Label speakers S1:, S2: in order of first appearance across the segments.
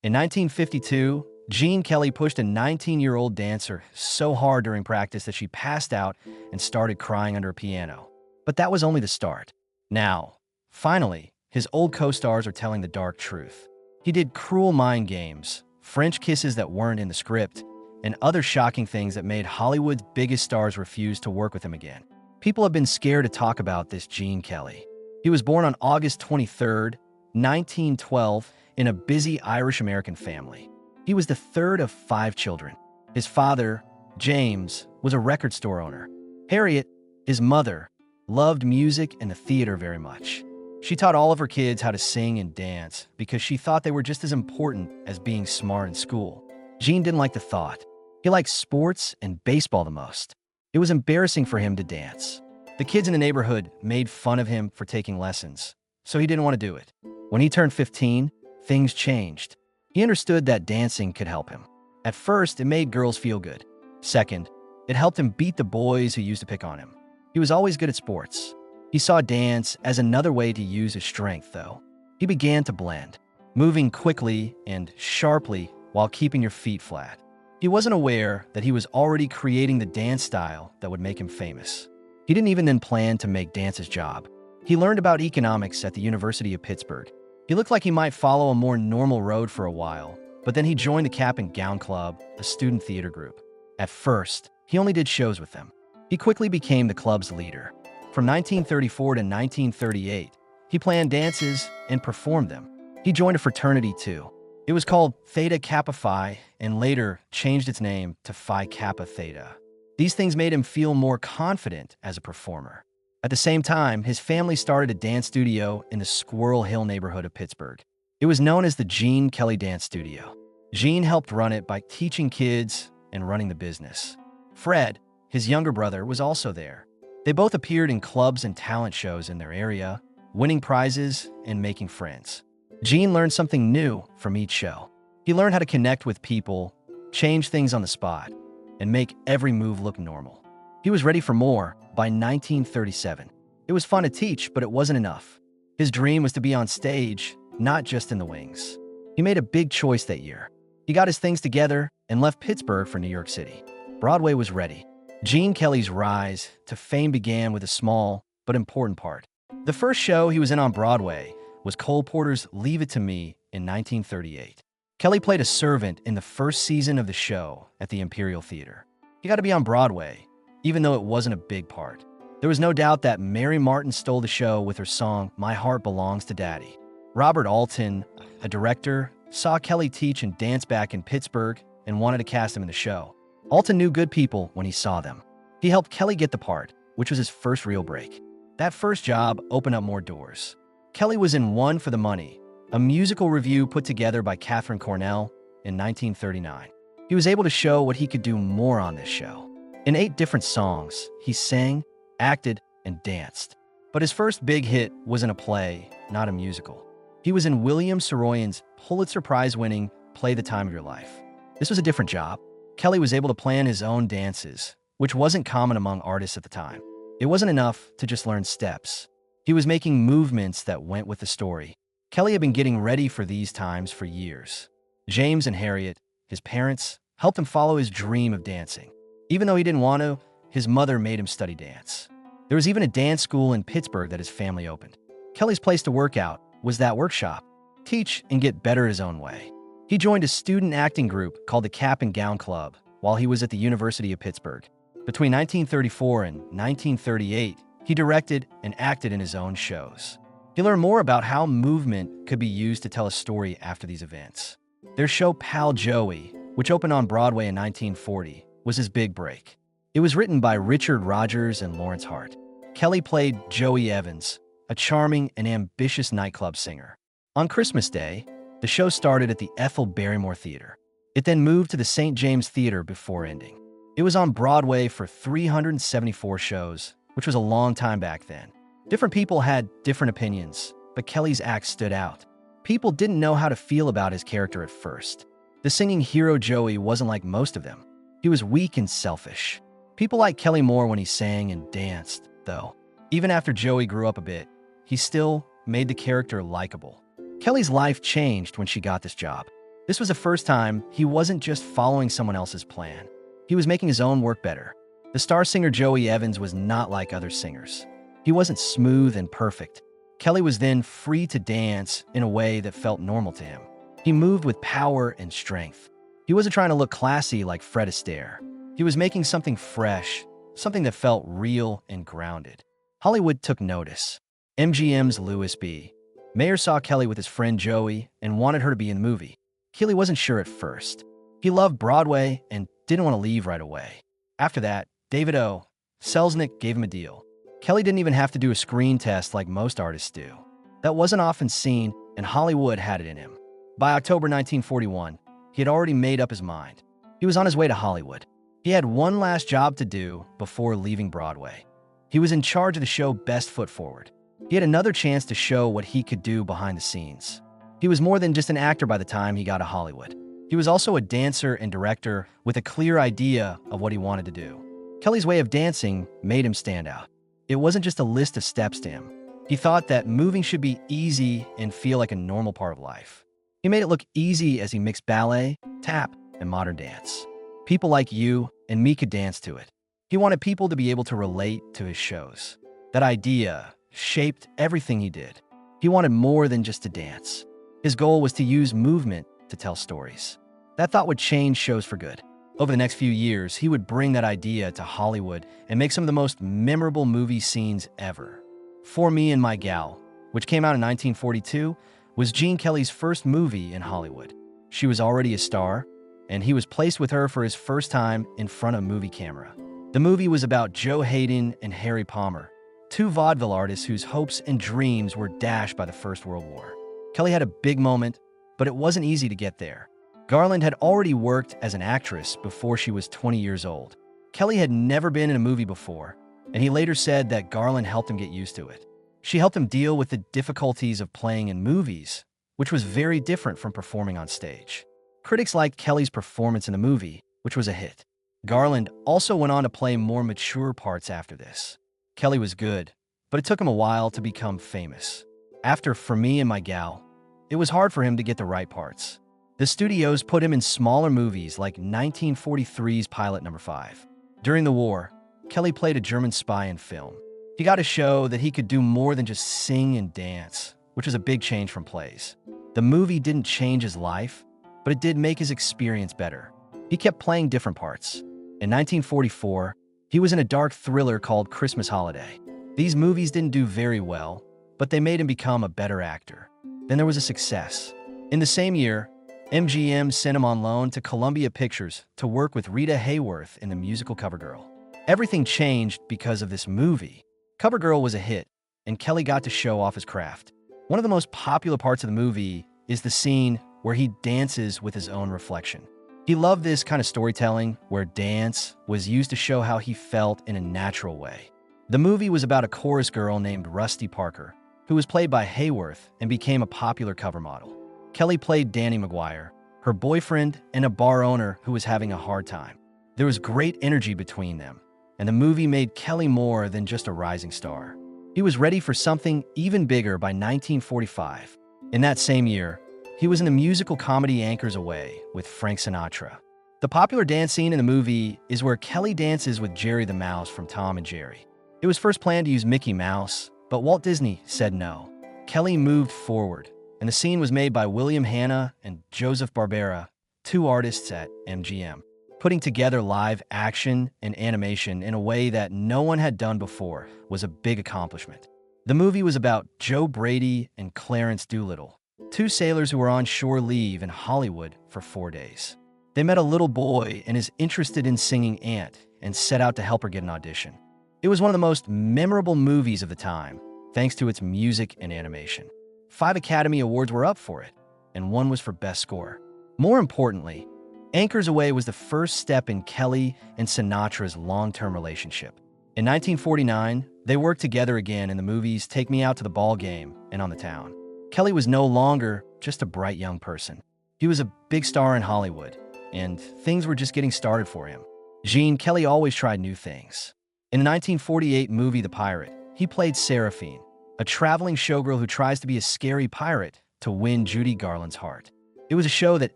S1: In 1952, Gene Kelly pushed a 19-year-old dancer so hard during practice that she passed out and started crying under a piano. But that was only the start. Now, finally, his old co-stars are telling the dark truth. He did cruel mind games, French kisses that weren't in the script, and other shocking things that made Hollywood's biggest stars refuse to work with him again. People have been scared to talk about this Gene Kelly. He was born on August 23, 1912, in a busy Irish-American family. He was the third of 5 children. His father, James, was a record store owner. Harriet, his mother, loved music and the theater very much. She taught all of her kids how to sing and dance because she thought they were just as important as being smart in school. Gene didn't like the thought. He liked sports and baseball the most. It was embarrassing for him to dance. The kids in the neighborhood made fun of him for taking lessons, so he didn't want to do it. When he turned 15, things changed. He understood that dancing could help him. At first, it made girls feel good. Second, it helped him beat the boys who used to pick on him. He was always good at sports. He saw dance as another way to use his strength, though. He began to blend, moving quickly and sharply while keeping your feet flat. He wasn't aware that he was already creating the dance style that would make him famous. He didn't even then plan to make dance his job. He learned about economics at the University of Pittsburgh. He looked like he might follow a more normal road for a while, but then he joined the Cap and Gown Club, a student theater group. At first, he only did shows with them. He quickly became the club's leader. From 1934 to 1938, he planned dances and performed them. He joined a fraternity too. It was called Theta Kappa Phi and later changed its name to Phi Kappa Theta. These things made him feel more confident as a performer. At the same time, his family started a dance studio in the Squirrel Hill neighborhood of Pittsburgh. It was known as the Gene Kelly Dance Studio. Gene helped run it by teaching kids and running the business. Fred, his younger brother, was also there. They both appeared in clubs and talent shows in their area, winning prizes and making friends. Gene learned something new from each show. He learned how to connect with people, change things on the spot, and make every move look normal. He was ready for more by 1937. It was fun to teach, but it wasn't enough. His dream was to be on stage, not just in the wings. He made a big choice that year. He got his things together and left Pittsburgh for New York City. Broadway was ready. Gene Kelly's rise to fame began with a small but important part. The first show he was in on Broadway was Cole Porter's Leave It to Me in 1938. Kelly played a servant in the first season of the show at the Imperial Theater. He got to be on Broadway, even though it wasn't a big part. There was no doubt that Mary Martin stole the show with her song My Heart Belongs to Daddy. Robert Alton, a director, saw Kelly teach and dance back in Pittsburgh and wanted to cast him in the show. Alton knew good people when he saw them. He helped Kelly get the part, which was his first real break. That first job opened up more doors. Kelly was in One for the Money, a musical review put together by Katharine Cornell in 1939. He was able to show what he could do more on this show. In 8 different songs, he sang, acted, and danced. But his first big hit was in a play, not a musical. He was in William Saroyan's Pulitzer Prize-winning Play the Time of Your Life. This was a different job. Kelly was able to plan his own dances, which wasn't common among artists at the time. It wasn't enough to just learn steps. He was making movements that went with the story. Kelly had been getting ready for these times for years. James and Harriet, his parents, helped him follow his dream of dancing. Even though he didn't want to, his mother made him study dance. There was even a dance school in Pittsburgh that his family opened. Kelly's place to work out was that workshop, teach and get better his own way. He joined a student acting group called the Cap and Gown Club while he was at the University of Pittsburgh. Between 1934 and 1938, he directed and acted in his own shows. He learned more about how movement could be used to tell a story after these events. Their show Pal Joey, which opened on Broadway in 1940, was his big break. It was written by Richard Rodgers and Lawrence Hart. Kelly played Joey Evans, a charming and ambitious nightclub singer. On Christmas Day, the show started at the Ethel Barrymore Theater. It then moved to the St. James Theater before ending. It was on Broadway for 374 shows, which was a long time back then. Different people had different opinions, but Kelly's act stood out. People didn't know how to feel about his character at first. The singing hero Joey wasn't like most of them. He was weak and selfish. People liked Kelly more when he sang and danced, though. Even after Joey grew up a bit, he still made the character likable. Kelly's life changed when she got this job. This was the first time he wasn't just following someone else's plan. He was making his own work better. The star singer Joey Evans was not like other singers. He wasn't smooth and perfect. Kelly was then free to dance in a way that felt normal to him. He moved with power and strength. He wasn't trying to look classy like Fred Astaire. He was making something fresh, something that felt real and grounded. Hollywood took notice. MGM's Louis B. Mayer saw Kelly with his friend Joey and wanted her to be in the movie. Kelly wasn't sure at first. He loved Broadway and didn't want to leave right away. After that, David O. Selznick gave him a deal. Kelly didn't even have to do a screen test like most artists do. That wasn't often seen, and Hollywood had it in him. By October 1941, he had already made up his mind. He was on his way to Hollywood. He had one last job to do before leaving Broadway. He was in charge of the show Best Foot Forward. He had another chance to show what he could do behind the scenes. He was more than just an actor by the time he got to Hollywood. He was also a dancer and director with a clear idea of what he wanted to do. Kelly's way of dancing made him stand out. It wasn't just a list of steps to him. He thought that moving should be easy and feel like a normal part of life. He made it look easy as he mixed ballet, tap, and modern dance. People like you and me could dance to it. He wanted people to be able to relate to his shows. That idea shaped everything he did. He wanted more than just to dance. His goal was to use movement to tell stories. That thought would change shows for good. Over the next few years, he would bring that idea to Hollywood and make some of the most memorable movie scenes ever. For Me and My Gal, which came out in 1942, was Gene Kelly's first movie in Hollywood. She was already a star, and he was placed with her for his first time in front of a movie camera. The movie was about Joe Hayden and Harry Palmer, two vaudeville artists whose hopes and dreams were dashed by the First World War. Kelly had a big moment, but it wasn't easy to get there. Garland had already worked as an actress before she was 20 years old. Kelly had never been in a movie before, and he later said that Garland helped him get used to it. She helped him deal with the difficulties of playing in movies, which was very different from performing on stage. Critics liked Kelly's performance in the movie, which was a hit. Garland also went on to play more mature parts after this. Kelly was good, but it took him a while to become famous. After For Me and My Gal, it was hard for him to get the right parts. The studios put him in smaller movies like 1943's Pilot No. 5. During the war, Kelly played a German spy in film. He got to show that he could do more than just sing and dance, which was a big change from plays. The movie didn't change his life, but it did make his experience better. He kept playing different parts. In 1944, he was in a dark thriller called Christmas Holiday. These movies didn't do very well, but they made him become a better actor. Then there was a success. In the same year, MGM sent him on loan to Columbia Pictures to work with Rita Hayworth in the musical CoverGirl. Everything changed because of this movie. CoverGirl was a hit, and Kelly got to show off his craft. One of the most popular parts of the movie is the scene where he dances with his own reflection. He loved this kind of storytelling where dance was used to show how he felt in a natural way. The movie was about a chorus girl named Rusty Parker, who was played by Hayworth and became a popular cover model. Kelly played Danny McGuire, her boyfriend and a bar owner who was having a hard time. There was great energy between them, and the movie made Kelly more than just a rising star. He was ready for something even bigger by 1945. In that same year, he was in the musical comedy Anchors Away with Frank Sinatra. The popular dance scene in the movie is where Kelly dances with Jerry the Mouse from Tom and Jerry. It was first planned to use Mickey Mouse, but Walt Disney said no. Kelly moved forward, and the scene was made by William Hanna and Joseph Barbera, two artists at MGM, putting together live action and animation in a way that no one had done before was a big accomplishment. The movie was about Joe Brady and Clarence Doolittle, two sailors who were on shore leave in Hollywood for 4 days. They met a little boy and is interested in singing Aunt and set out to help her get an audition. It was one of the most memorable movies of the time, thanks to its music and animation. 5 Academy Awards were up for it, and 1 was for Best Score. More importantly, Anchors Away was the first step in Kelly and Sinatra's long-term relationship. In 1949, they worked together again in the movies Take Me Out to the Ball Game and On the Town. Kelly was no longer just a bright young person. He was a big star in Hollywood, and things were just getting started for him. Gene Kelly always tried new things. In the 1948 movie The Pirate, he played Seraphine, a traveling showgirl who tries to be a scary pirate to win Judy Garland's heart. It was a show that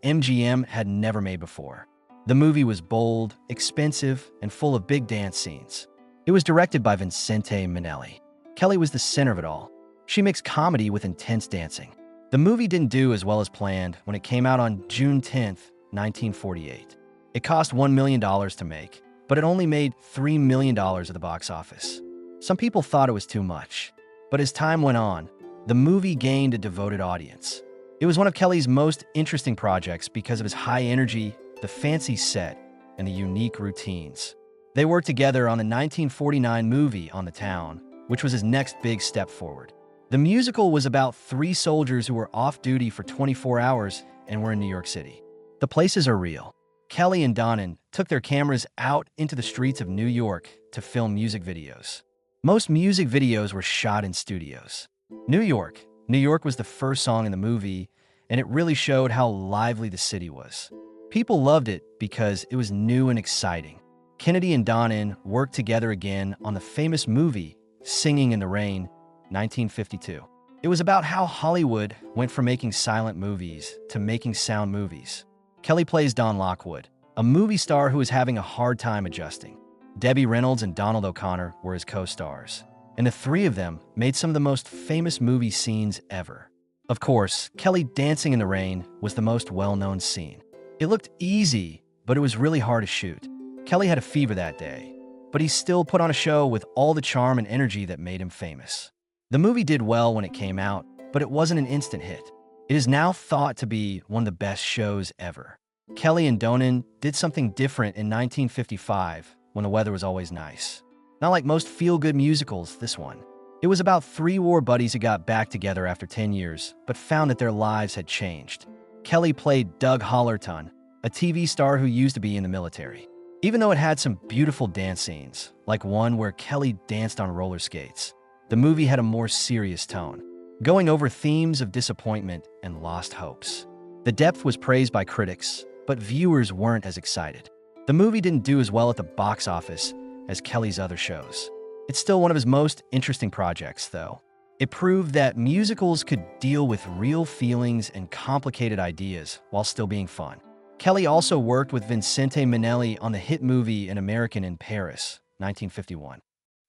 S1: MGM had never made before. The movie was bold, expensive, and full of big dance scenes. It was directed by Vincente Minnelli. Kelly was the center of it all. She mixed comedy with intense dancing. The movie didn't do as well as planned when it came out on June 10th, 1948. It cost $1 million to make, but it only made $3 million at the box office. Some people thought it was too much, but as time went on, the movie gained a devoted audience. It was one of Kelly's most interesting projects because of his high energy, the fancy set, and the unique routines. They worked together on the 1949 movie On the Town, which was his next big step forward. The musical was about 3 soldiers who were off duty for 24 hours and were in New York City. The places are real. Kelly and Donnan took their cameras out into the streets of New York to film music videos. Most music videos were shot in studios. New York was the first song in the movie, and it really showed how lively the city was. People loved it because it was new and exciting. Kennedy and Donnan worked together again on the famous movie Singing in the Rain, 1952. It was about how Hollywood went from making silent movies to making sound movies. Kelly plays Don Lockwood, a movie star who is having a hard time adjusting. Debbie Reynolds and Donald O'Connor were his co-stars, and the 3 of them made some of the most famous movie scenes ever. Of course, Kelly dancing in the rain was the most well-known scene. It looked easy, but it was really hard to shoot. Kelly had a fever that day, but he still put on a show with all the charm and energy that made him famous. The movie did well when it came out, but it wasn't an instant hit. It is now thought to be one of the best shows ever. Kelly and Donnan did something different in 1955 when the weather was always nice. Not like most feel-good musicals, this one. It was about 3 war buddies who got back together after 10 years, but found that their lives had changed. Kelly played Doug Hollerton, a TV star who used to be in the military. Even though it had some beautiful dance scenes, like one where Kelly danced on roller skates, the movie had a more serious tone, going over themes of disappointment and lost hopes. The depth was praised by critics, but viewers weren't as excited. The movie didn't do as well at the box office as Kelly's other shows. It's still one of his most interesting projects, though. It proved that musicals could deal with real feelings and complicated ideas while still being fun. Kelly also worked with Vincente Minnelli on the hit movie An American in Paris, 1951.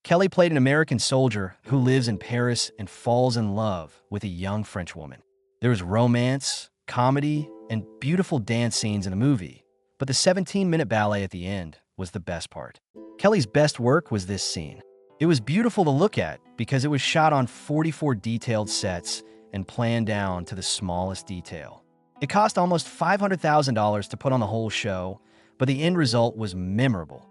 S1: Kelly played an American soldier who lives in Paris and falls in love with a young French woman. There was romance, comedy, and beautiful dance scenes in the movie, but the 17-minute ballet at the end was the best part. Kelly's best work was this scene. It was beautiful to look at because it was shot on 44 detailed sets and planned down to the smallest detail. It cost almost $500,000 to put on the whole show, but the end result was memorable.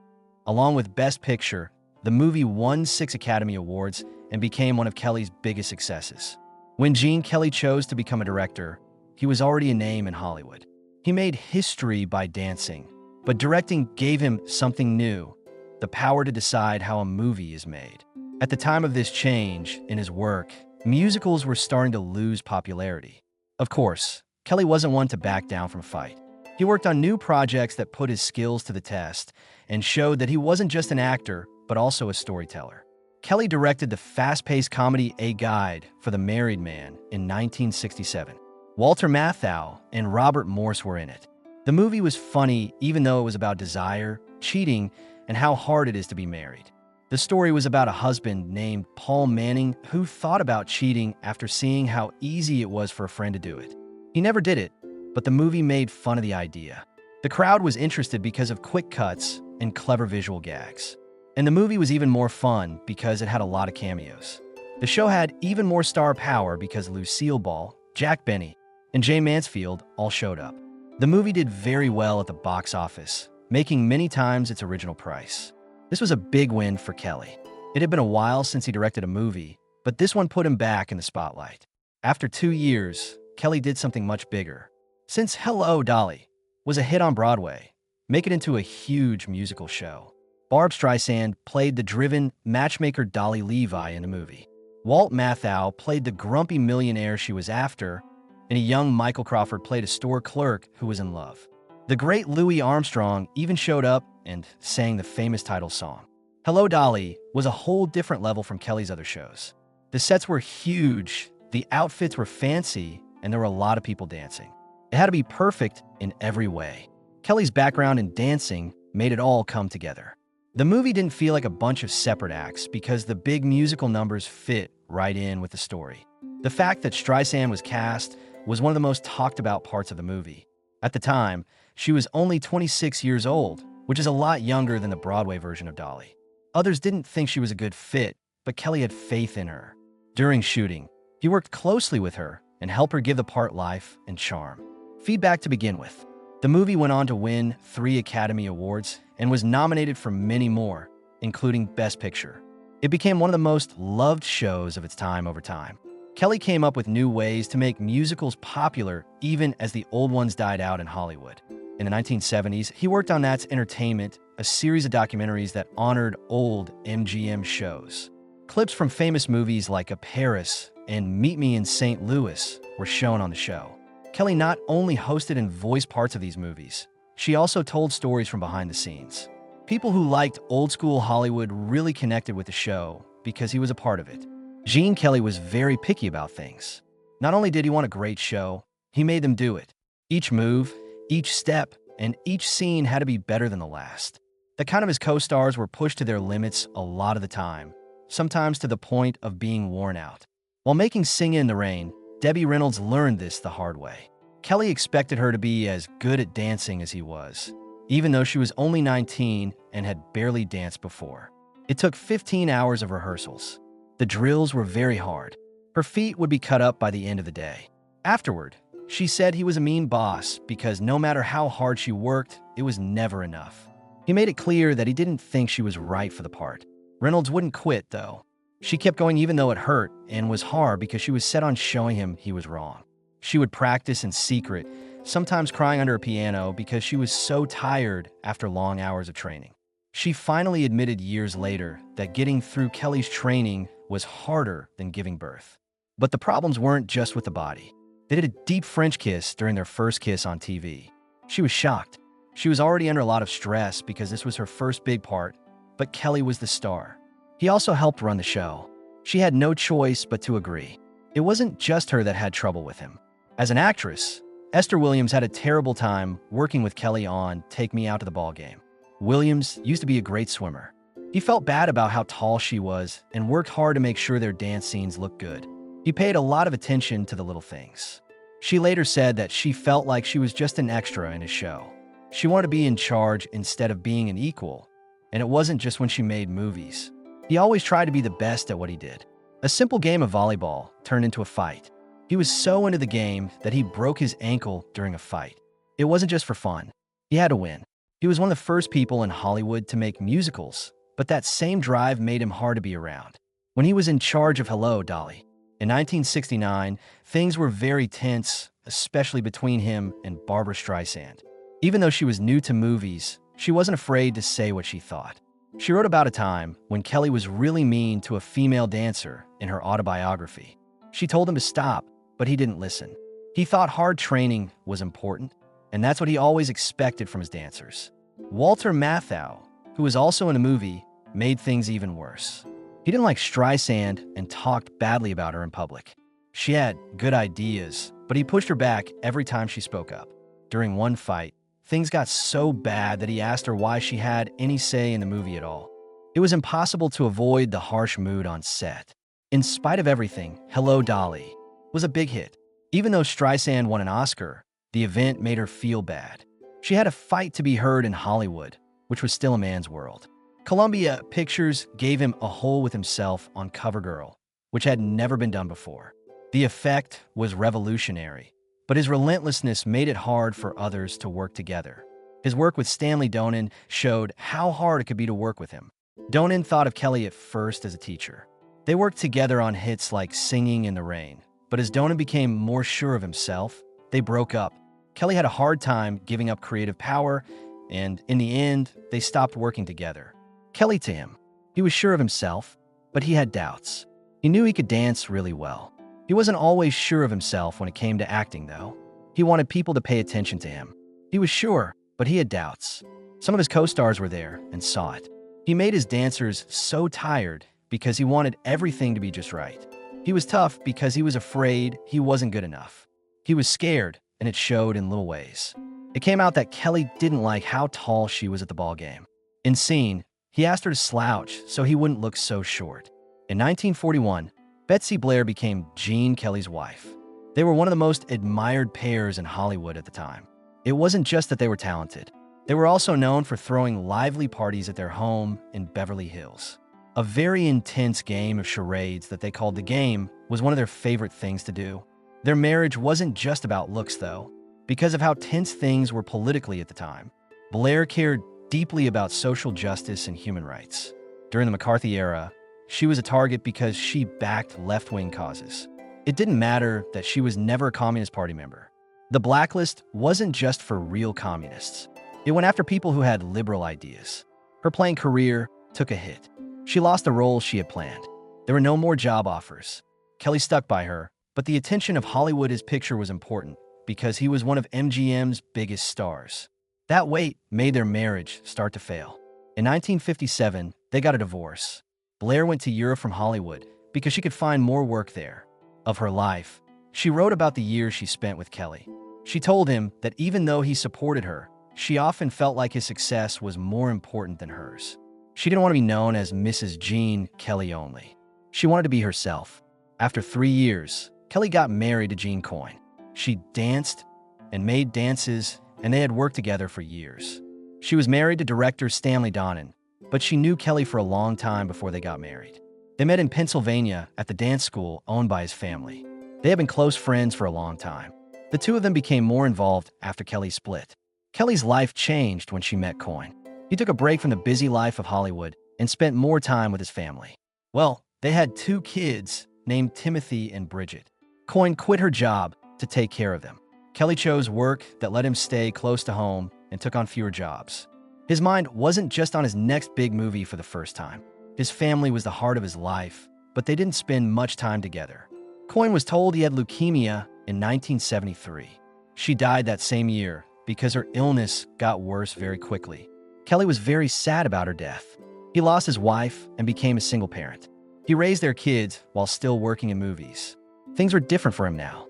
S1: Along with Best Picture, the movie won 6 Academy Awards and became one of Kelly's biggest successes. When Gene Kelly chose to become a director, he was already a name in Hollywood. He made history by dancing, but directing gave him something new: the power to decide how a movie is made. At the time of this change in his work, musicals were starting to lose popularity. Of course, Kelly wasn't one to back down from a fight. He worked on new projects that put his skills to the test and showed that he wasn't just an actor, but also a storyteller. Kelly directed the fast-paced comedy A Guide for the Married Man in 1967. Walter Matthau and Robert Morse were in it. The movie was funny even though it was about desire, cheating, and how hard it is to be married. The story was about a husband named Paul Manning who thought about cheating after seeing how easy it was for a friend to do it. He never did it, but the movie made fun of the idea. The crowd was interested because of quick cuts and clever visual gags. And the movie was even more fun because it had a lot of cameos. The show had even more star power because Lucille Ball, Jack Benny, and Jay Mansfield all showed up. The movie did very well at the box office, making many times its original price. This was a big win for Kelly. It had been a while since he directed a movie, but this one put him back in the spotlight. After 2 years, Kelly did something much bigger. Since Hello, Dolly was a hit on Broadway, make it into a huge musical show. Barb Streisand played the driven matchmaker Dolly Levi in the movie. Walt Matthau played the grumpy millionaire she was after, and a young Michael Crawford played a store clerk who was in love. The great Louis Armstrong even showed up and sang the famous title song. Hello, Dolly was a whole different level from Kelly's other shows. The sets were huge, the outfits were fancy, and there were a lot of people dancing. It It had to be perfect in every way. Kelly's background in dancing made it all come together. The movie didn't feel like a bunch of separate acts because the big musical numbers fit right in with the story. The fact that Streisand was cast was one of the most talked about parts of the movie. At the time, she was only 26 years old, which is a lot younger than the Broadway version of Dolly. Others didn't think she was a good fit, but Kelly had faith in her. During shooting, he worked closely with her and helped her give the part life and charm. Feedback to begin with. The movie went on to win 3 Academy Awards and was nominated for many more, including Best Picture. It became one of the most loved shows of its time over time. Kelly came up with new ways to make musicals popular even as the old ones died out in Hollywood. In the 1970s, he worked on That's Entertainment, a series of documentaries that honored old MGM shows. Clips from famous movies like A Paris and Meet Me in St. Louis were shown on the show. Kelly not only hosted and voiced parts of these movies, she also told stories from behind the scenes. People who liked old-school Hollywood really connected with the show because he was a part of it. Gene Kelly was very picky about things. Not only did he want a great show, he made them do it. Each move, each step, and each scene had to be better than the last. The kind of his co-stars were pushed to their limits a lot of the time, sometimes to the point of being worn out. While making Singin' in the Rain, Debbie Reynolds learned this the hard way. Kelly expected her to be as good at dancing as he was, even though she was only 19 and had barely danced before. It took 15 hours of rehearsals. The drills were very hard. Her feet would be cut up by the end of the day. Afterward, she said he was a mean boss because no matter how hard she worked, it was never enough. He made it clear that he didn't think she was right for the part. Reynolds wouldn't quit, though. She kept going even though it hurt and was hard because she was set on showing him he was wrong. She would practice in secret, sometimes crying under a piano because she was so tired after long hours of training. She finally admitted years later that getting through Kelly's training was harder than giving birth. But the problems weren't just with the body. They did a deep French kiss during their first kiss on TV. She was shocked. She was already under a lot of stress because this was her first big part, but Kelly was the star. He also helped run the show. She had no choice but to agree. It wasn't just her that had trouble with him. As an actress, Esther Williams had a terrible time working with Kelly on Take Me Out to the Ball Game. Williams used to be a great swimmer. He felt bad about how tall she was and worked hard to make sure their dance scenes looked good. He paid a lot of attention to the little things. She later said that she felt like she was just an extra in his show. She wanted to be in charge instead of being an equal, and it wasn't just when she made movies. He always tried to be the best at what he did. A simple game of volleyball turned into a fight. He was so into the game that he broke his ankle during a fight. It wasn't just for fun. He had to win. He was one of the first people in Hollywood to make musicals, but that same drive made him hard to be around. When he was in charge of Hello, Dolly, in 1969, things were very tense, especially between him and Barbra Streisand. Even though she was new to movies, she wasn't afraid to say what she thought. She wrote about a time when Kelly was really mean to a female dancer in her autobiography. She told him to stop, but he didn't listen. He thought hard training was important, and that's what he always expected from his dancers. Walter Matthau, who was also in the movie, made things even worse. He didn't like Streisand and talked badly about her in public. She had good ideas, but he pushed her back every time she spoke up. During one fight, things got so bad that he asked her why she had any say in the movie at all. It was impossible to avoid the harsh mood on set. In spite of everything, Hello, Dolly was a big hit. Even though Streisand won an Oscar, the event made her feel bad. She had a fight to be heard in Hollywood, which was still a man's world. Columbia Pictures gave him A Hole with Himself on CoverGirl, which had never been done before. The effect was revolutionary, but his relentlessness made it hard for others to work together. His work with Stanley Donen showed how hard it could be to work with him. Donen thought of Kelly at first as a teacher. They worked together on hits like Singing in the Rain, but as Donen became more sure of himself, they broke up. Kelly had a hard time giving up creative power, and in the end, they stopped working together. Kelly to him. He was sure of himself, but he had doubts. He knew he could dance really well. He wasn't always sure of himself when it came to acting, though. He wanted people to pay attention to him. He was sure, but he had doubts. Some of his co-stars were there and saw it. He made his dancers so tired because he wanted everything to be just right. He was tough because he was afraid he wasn't good enough. He was scared and it showed in little ways. It came out that Kelly didn't like how tall she was at the ball game. In scene, he asked her to slouch so he wouldn't look so short. In 1941, Betsy Blair became Gene Kelly's wife. They were one of the most admired pairs in Hollywood at the time. It wasn't just that they were talented. They were also known for throwing lively parties at their home in Beverly Hills. A very intense game of charades that they called The Game was one of their favorite things to do. Their marriage wasn't just about looks, though. Because of how tense things were politically at the time, Blair cared deeply about social justice and human rights. During the McCarthy era, she was a target because she backed left-wing causes. It didn't matter that she was never a Communist Party member. The blacklist wasn't just for real communists. It went after people who had liberal ideas. Her playing career took a hit. She lost the roles she had planned. There were no more job offers. Kelly stuck by her, but the attention of Hollywood, his picture was important because he was one of MGM's biggest stars. That weight made their marriage start to fail. In 1957, they got a divorce. Blair went to Europe from Hollywood because she could find more work there. Of her life, she wrote about the years she spent with Kelly. She told him that even though he supported her, she often felt like his success was more important than hers. She didn't want to be known as Mrs. Gene Kelly only. She wanted to be herself. After 3 years, Kelly got married to Gene Coyne. She danced and made dances, and they had worked together for years. She was married to director Stanley Donen, but she knew Kelly for a long time before they got married. They met in Pennsylvania at the dance school owned by his family. They had been close friends for a long time. The two of them became more involved after Kelly split. Kelly's life changed when she met Coyne. He took a break from the busy life of Hollywood and spent more time with his family. Well, they had 2 kids named Timothy and Bridget. Coyne quit her job to take care of them. Kelly chose work that let him stay close to home and took on fewer jobs. His mind wasn't just on his next big movie for the first time. His family was the heart of his life, but they didn't spend much time together. Coyne was told he had leukemia in 1973. She died that same year because her illness got worse very quickly. Kelly was very sad about her death. He lost his wife and became a single parent. He raised their kids while still working in movies. Things were different for him now.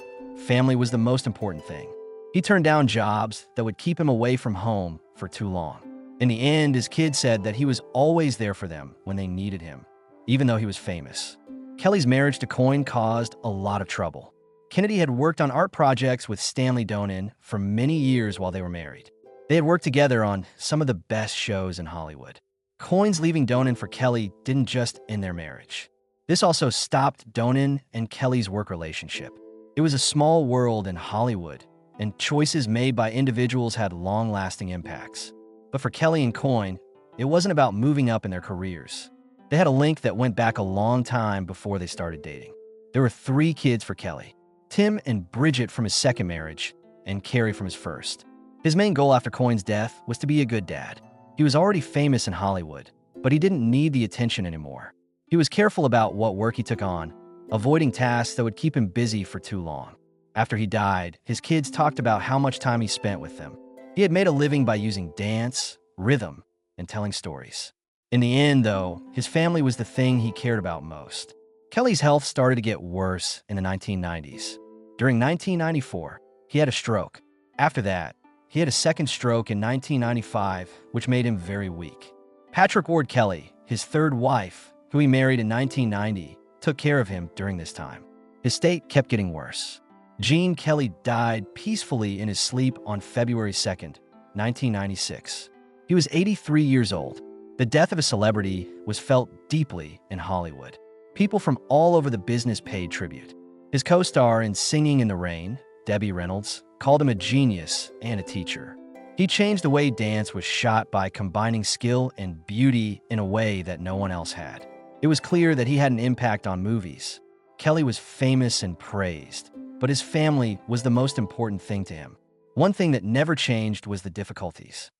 S1: Family was the most important thing. He turned down jobs that would keep him away from home for too long. In the end, his kids said that he was always there for them when they needed him, even though he was famous. Kelly's marriage to Coyne caused a lot of trouble. Kennedy had worked on art projects with Stanley Donen for many years while they were married. They had worked together on some of the best shows in Hollywood. Coyne's leaving Donen for Kelly didn't just end their marriage. This also stopped Donen and Kelly's work relationship. It was a small world in Hollywood, and choices made by individuals had long-lasting impacts. But for Kelly and Coyne, it wasn't about moving up in their careers. They had a link that went back a long time before they started dating. There were 3 kids for Kelly: Tim and Bridget from his second marriage, and Carrie from his first. His main goal after Coyne's death was to be a good dad. He was already famous in Hollywood, but he didn't need the attention anymore. He was careful about what work he took on, avoiding tasks that would keep him busy for too long. After he died, his kids talked about how much time he spent with them. He had made a living by using dance, rhythm, and telling stories. In the end, though, his family was the thing he cared about most. Kelly's health started to get worse in the 1990s. During 1994, he had a stroke. After that, he had a second stroke in 1995, which made him very weak. Patrick Ward Kelly, his third wife, who he married in 1990, took care of him during this time. His state kept getting worse. Gene Kelly died peacefully in his sleep on February 2nd, 1996. He was 83 years old. The death of a celebrity was felt deeply in Hollywood. People from all over the business paid tribute. His co-star in Singing in the Rain, Debbie Reynolds, called him a genius and a teacher. He changed the way dance was shot by combining skill and beauty in a way that no one else had. It was clear that he had an impact on movies. Kelly was famous and praised, but his family was the most important thing to him. One thing that never changed was the difficulties.